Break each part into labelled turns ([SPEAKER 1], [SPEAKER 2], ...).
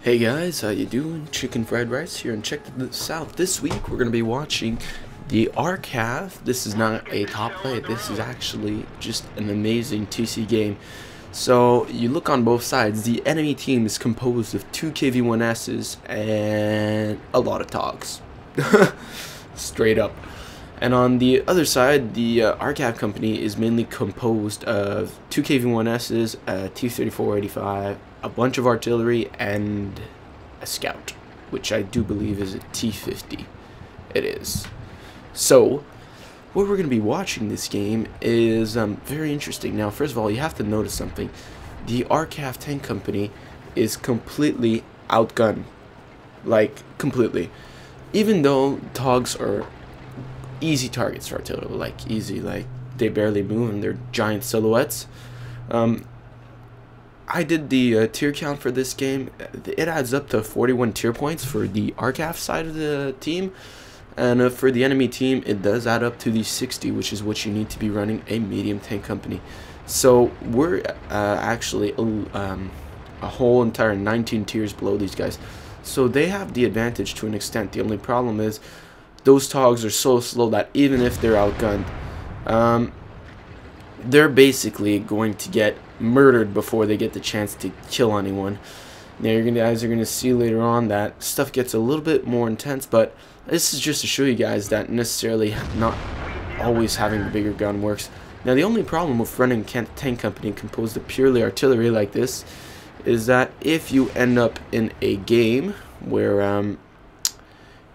[SPEAKER 1] Hey guys, how you doing? Chicken fried rice here, and check this out. This week we're going to be watching the Arcav. This is not a top play, this is actually just an amazing TC game. So you look on both sides, the enemy team is composed of 2 KV-1Ss and a lot of Togs. Straight up. And on the other side, the Arcav company is mainly composed of 2 KV-1Ss, a T-34-85, a bunch of artillery, and a scout, which I do believe is a T-50. It is. So, what we're going to be watching this game is very interesting. Now, first of all, you have to notice something. The Arcav tank company is completely outgunned. Like, completely. Even though Togs are easy targets for artillery, like easy, like they barely move and they're giant silhouettes. I did the tier count for this game. It adds up to 41 tier points for the Arcav side of the team, and for the enemy team it does add up to the 60, which is what you need to be running a medium tank company. So we're actually a whole entire 19 tiers below these guys, so they have the advantage to an extent. The only problem is those Togs are so slow that even if they're outgunned, they're basically going to get murdered before they get the chance to kill anyone. Now you guys are going to see later on that stuff gets a little bit more intense, but this is just to show you guys that necessarily not always having the bigger gun works. Now the only problem with running a tank company composed of purely artillery like this is that if you end up in a game where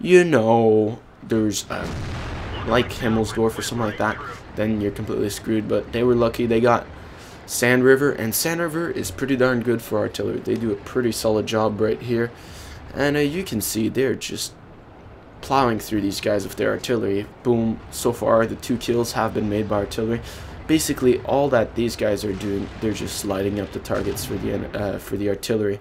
[SPEAKER 1] you know, there's like Himmelsdorf or something like that, then you're completely screwed. But they were lucky they got Sand River, and Sand River is pretty darn good for artillery. They do a pretty solid job right here, and you can see they're just plowing through these guys with their artillery. Boom. So far the 2 kills have been made by artillery. Basically all that these guys are doing, they're just lighting up the targets for the artillery.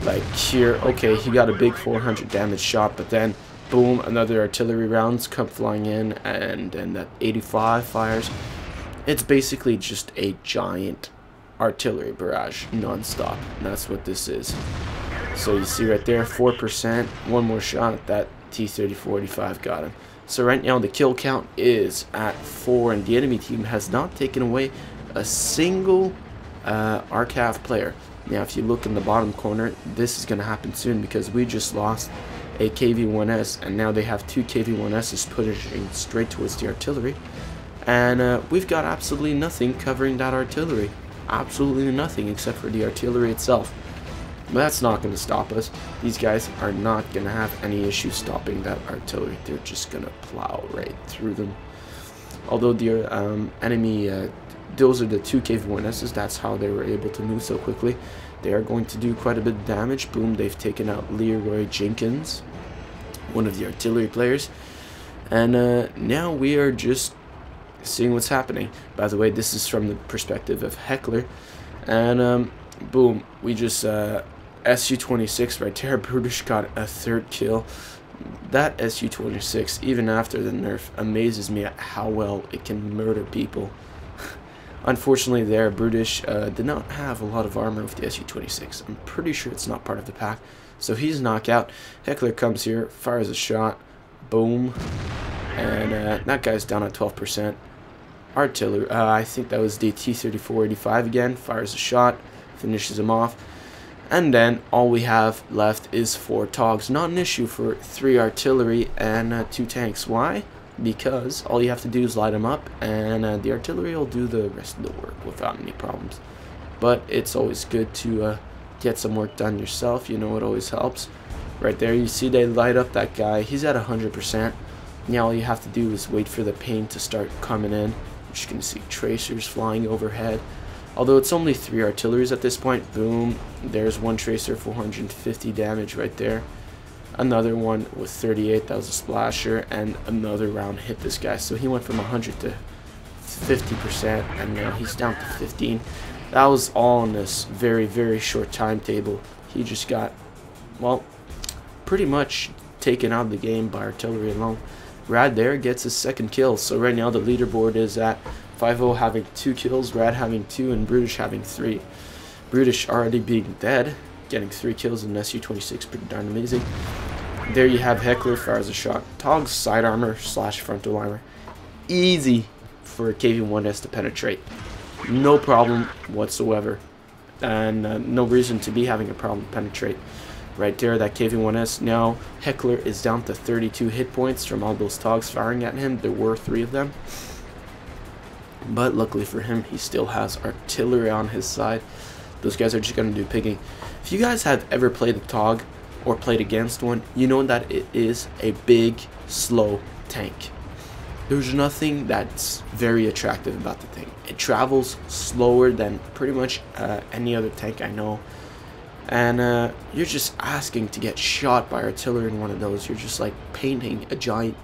[SPEAKER 1] Like here, okay, he got a big 400 damage shot, but then boom, another artillery rounds come flying in, and that 85 fires. It's basically just a giant artillery barrage non-stop, and that's what this is. So you see right there, 4%, one more shot, that T-34-85 got him. So right now the kill count is at 4, and the enemy team has not taken away a single Arcav player. Now if you look in the bottom corner, this is going to happen soon because we just lost a KV-1S, and now they have 2 KV-1Ss pushing straight towards the artillery, and we've got absolutely nothing covering that artillery. Absolutely nothing except for the artillery itself. But that's not going to stop us. These guys are not going to have any issue stopping that artillery. They're just going to plow right through them. Although the enemy, those are the 2 KV-1Ss, that's how they were able to move so quickly. They are going to do quite a bit of damage. Boom, they've taken out Leroy Jenkins, one of the artillery players. And now we are just seeing what's happening. By the way, this is from the perspective of Heckler. And boom, we just SU-26 right there. Brutish got a 3rd kill. That SU-26, even after the nerf, amazes me at how well it can murder people. Unfortunately there, Brutish did not have a lot of armor with the SU-26. I'm pretty sure it's not part of the pack. So he's knockout. Heckler comes here, fires a shot. Boom. And that guy's down at 12%. Artillery, I think that was the T-34-85 again. Fires a shot, finishes him off. And then all we have left is 4 Togs. Not an issue for 3 artillery and 2 tanks. Why? Because all you have to do is light them up, and the artillery will do the rest of the work without any problems. But it's always good to get some work done yourself. You know, it always helps. Right there, you see they light up that guy. He's at 100%. Now all you have to do is wait for the paint to start coming in. You're just going to see tracers flying overhead. Although it's only 3 artilleries at this point. Boom, there's 1 tracer, 450 damage right there. Another one with 38, that was a splasher, and another round hit this guy. So he went from 100 to 50%, and now he's down to 15. That was all in this very, very short timetable. He just got, well, pretty much taken out of the game by artillery alone. Rad there gets his 2nd kill. So right now the leaderboard is at 5-0 having 2 kills, Rad having 2, and Brutish having 3. Brutish already being dead. getting 3 kills in SU-26, pretty darn amazing. There you have Heckler, fires a shot. Togs side armor slash frontal armor. Easy for KV-1S to penetrate. No problem whatsoever. And no reason to be having a problem penetrate. Right there, that KV-1S. Now, Heckler is down to 32 hit points from all those Togs firing at him. There were 3 of them. But luckily for him, he still has artillery on his side. Those guys are just going to do pigging. If you guys have ever played a Tog or played against one, you know that it is a big, slow tank. There's nothing that's very attractive about the thing. It travels slower than pretty much any other tank I know. And you're just asking to get shot by artillery in one of those. You're just like painting a giant,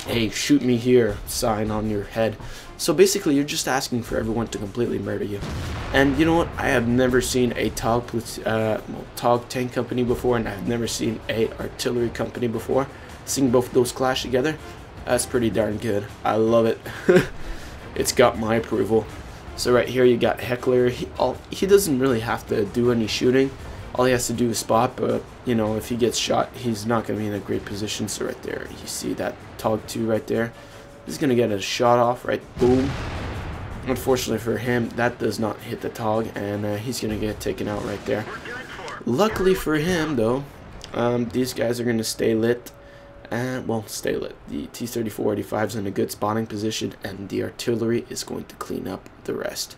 [SPEAKER 1] hey, shoot me here sign on your head. So basically, you're just asking for everyone to completely murder you. And you know what? I have never seen a Tog tank company before, and I've never seen a artillery company before. Seeing both of those clash together, that's pretty darn good. I love it. It's got my approval. So right here you got Heckler. He doesn't really have to do any shooting. All he has to do is spot, but you know, if he gets shot, he's not going to be in a great position. So right there, you see that Tog 2 right there. He's going to get a shot off, right? Boom. Unfortunately for him, that does not hit the Tog, and he's going to get taken out right there. Luckily for him, though, these guys are going to stay lit. And, well, stay lit. The T-34-85 is in a good spawning position, and the artillery is going to clean up the rest.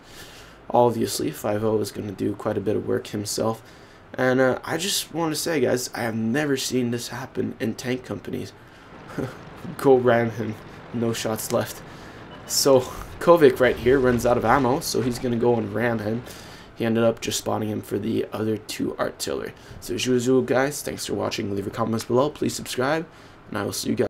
[SPEAKER 1] Obviously, 5-0 is going to do quite a bit of work himself. And I just want to say, guys, I have never seen this happen in tank companies. Go ram him. No shots left. So, Kovic right here runs out of ammo, so he's going to go and ram him. He ended up just spawning him for the other 2 artillery. So, as usual, guys, thanks for watching. Leave your comments below. Please subscribe. And I will see you guys.